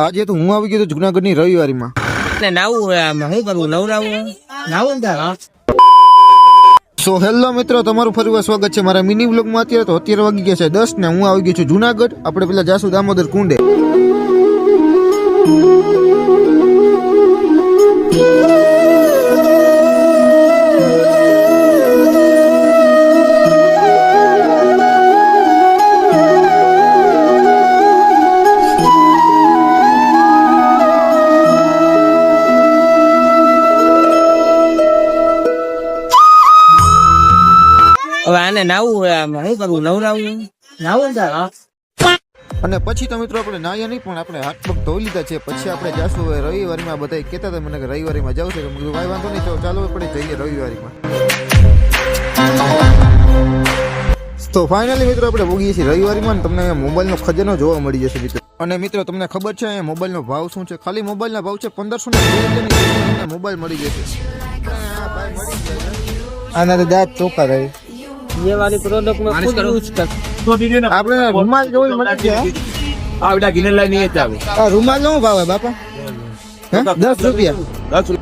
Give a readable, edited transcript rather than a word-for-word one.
આજે તો હું આવી ગયો તો જુનાગઢની રવિવારીમાં. ને નાવું શું કરવું નાવું ને સો હેલો મિત્રો, તમારું ફરીવાર સ્વાગત છે મારા મિની વ્લોગમાં. અત્યારે વાગી ગયા છે 10 ને હું આવી ગયો છું જુનાગઢ. આપણે પેલા જાસુ દામોદર કુંડે. હવે આને નાવું શું કરવું નાવું અને પછી તો મિત્રો આપણે નાયા નહીં, પણ આપણે હાથ પગ ધોઈ લીધા છે. પછી આપણે જાશું હવે રવિવારીમાં. બધા કહેતા હતા મને કે રવિવારીમાં જાવ છે. મેં કીધું વાંધો નહીં, તો ચાલો આપણે જઈએ રવિવારીમાં. તો ફાઇનલી મિત્રો આપણે ભોગીએ છીએ રવિવારીમાં. તમને અહીંયા મોબાઈલનો ખજાનો જોવા મળી જશે મિત્રો. અને મિત્રો તમને ખબર છે અહીંયા મોબાઈલનો ભાવ શું છે? ખાલી મોબાઈલના ભાવ છે 1500 મોબાઈલ મળી જશે. આના તો દાંત ચોખ્ખા રહે. ये वाली प्रोडक्ट में खुद यूज कर આપણે રૂમાલ જોઈ મળે છે. આ બેટા ગિનર લાઈ નહીં આવે. આ રૂમાલ નો ભાવ હે બાપા? 10 રૂપિયા. 10